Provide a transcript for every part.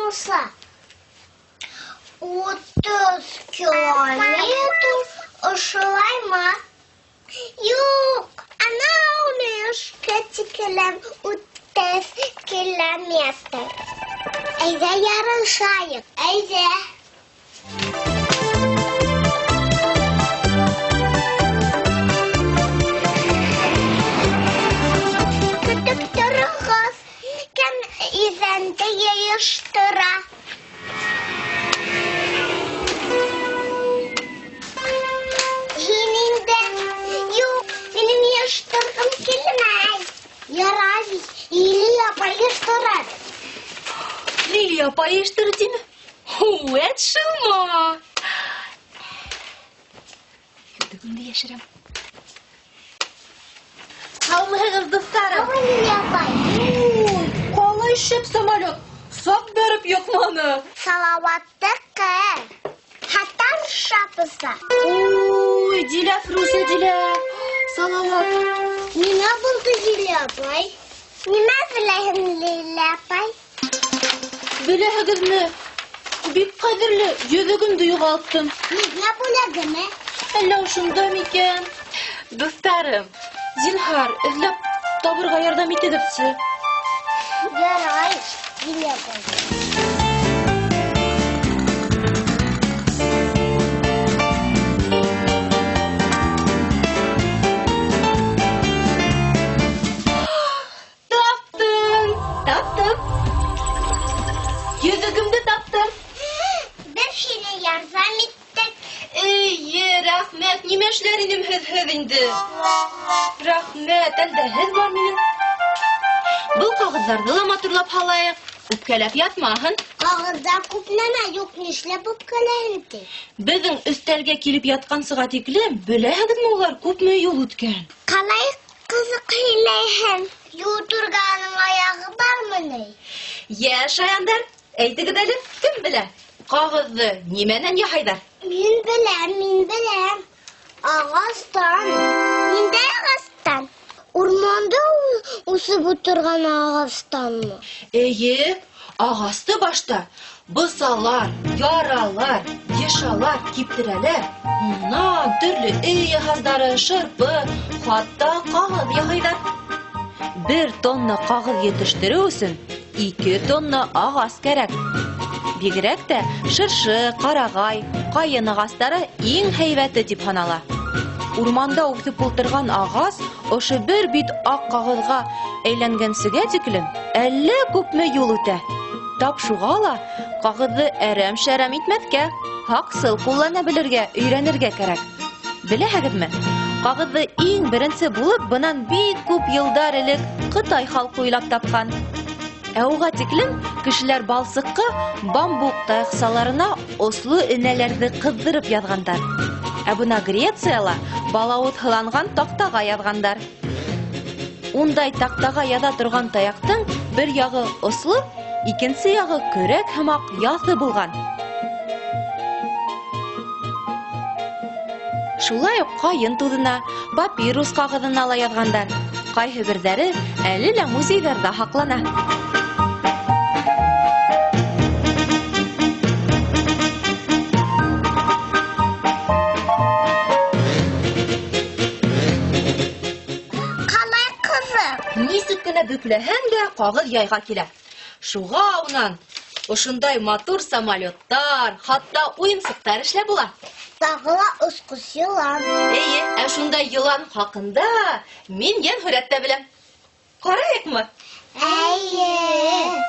болса? 30 километр ошолай ма? Юк, ана умешке тикелем 30 километр. Әйдә ярышайык, әйдә. Көтіп тұрығыз, кем изәнді ейіштіра. Хинінде, юк, менің ейіштіргім келмей. Ярай, Лилия апа ейіштірар. Лилия апа ейіштір деймі? Это шума. Юдығымды ешірем. Қалмығыз достарым. Ау, Лилия апай. Қалай шеп самолет? Сақ бәріп yoqманы. Салаватты қыр. Хаттан шапыса. Ой, Диля, Фруся, Диля. Салават. Неме болды Лилия апай? Неме білейін Лилия апай? Біләһігізні, бик қадірлі жүзігімді юғалттым. Неге бөләдімі? Әлі ұшында мекен? Достарым, зинхар, ізләп табырға ярдам етедіпсі. Ярай, Лилия апай. Таптым. Yüzüğümde taптım. Bir şeyle yardım ettik. Ey, rahmet, nimeşlerinim hız-hızındı. Rahmet, elde hız var benim. Bu kağıtlarını da matırlap halayık. Üpkelep yatmağın. Ağızda kupnana yok neşle bu kalenti. Bizim üstelge kilip yatkan sığa teklim, bölehiniz mi olar köp mü yol ütken? Kalay kızık hileyhem. Yuturganın ayağı var mı ne? Ya şayanдар, eytigi deli, kim bile? Kağızı nimenen yahaydar? Min bilem. Ağastan. Ninde ağastan? Ormanda usup oturgan ağastan mı? Eye, ağastı başta. Bısalar, yaralar, yaşalar, kiptireler. Ondan türlü cihazları, şırpı, hatta kağız yahaydar. 1 tonna kağız yetiştiriu üçün 2 tonna ağaç gerek. Bigirek de şırşı, qaragay, qayın ağaçları en heybeti dip hanala. Урманда үксіп болтырған ағас, ошы бір бит ақ қағызға әйленгенсіге текілім, әлі көпме юл өте. Тап шуғала, қағызды әрәм-шәрәм итмәтке, хақсыл қоллана білірге, үйренірге кәрәк. Біле әгідмі? Қағызды ең бірінсі болып, бұнан бит көп елдар әлік Қытай халқы ойлап тапқан. Әуға текілім, кішілер балсыққы бамбук таяқсаларына ослы інәлерді қыздырып язғандар. Әбіна Грецияла балауыт хыланған тақтаға язғандар. Ондай тақтаға яза тұрған таяқтың бір яғы ослы, икенсі яғы көрек хымақ ясы болған. Шулай қайын тудына, папирус қағыдын ала язғандар. Қайғы бірдері әлі лә музейдерді хақлана. Бүкләһән дә қағыз яйға келә. Шуға унан ошындай матур самолеттар, хатта уйынсыктар эшләп була. Тағыла ұсқыс йылан. Әйе, шундай йылан хакында мин ен һүрәттә беләм. Карайыкмы? Әйе.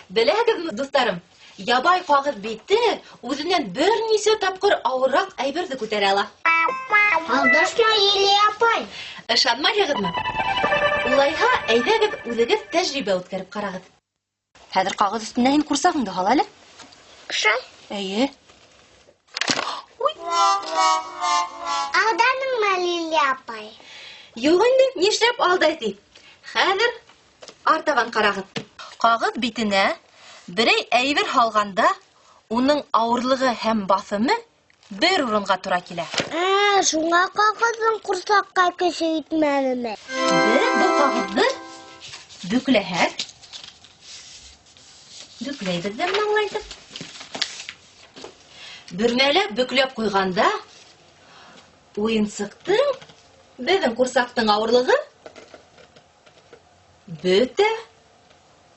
Беләгезме, дусларым, ябай кагыз бите үзеннән берничә тапкыр авыррак әйберне күтәрә ала. Алдашма, Лилия апай. Ышанмайсызмы? Улайһа, әйдәгез үзегез тәҗрибә үткәреп карагыз. Хәзер кагыз өстенә һин курсагыңды һал әле. Шай. Әйе. Алданыңмы, Лилия апай? Юк инде, нишләп алдайсың? Хәзер артабан карагыз. Кагыз битенә берәй әйбер һалганда, уның авырлыгы һәм басымы бер урынга туры килә. Шуңа кагызың курсакка көче итмәдеме? Без бу кагызны бүкләһәк, бүкләйбез дә моңлайтып. Бөрмәләп бүкләп куйганда, уенсыктың, безнең курсактың авырлыгы бөтә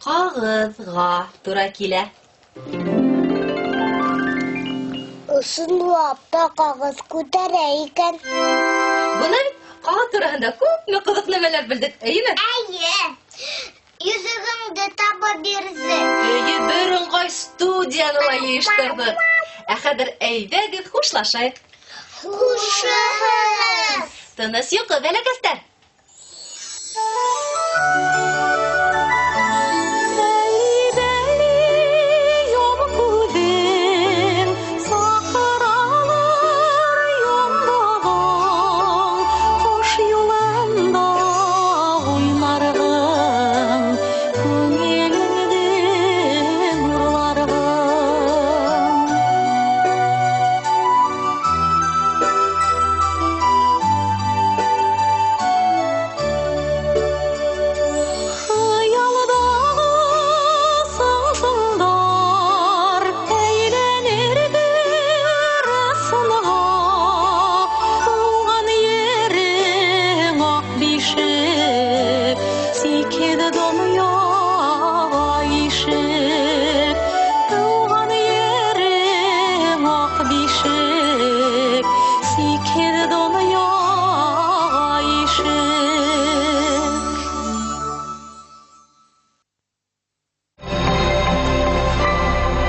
кагызга туры килә. Ысынлап та кагыз күтәрә икән. Буны кагыз турында күпме кызык нәмәләр белдек, әйеме? Әйе. Йөзегеңде таба бирзе. Әйе, бер уңгай студияны ла йыштырдык. Ә хәзер әйдәгез хушлашайык. Хушыгыз. Тыныс йокы, бәләкәстәр.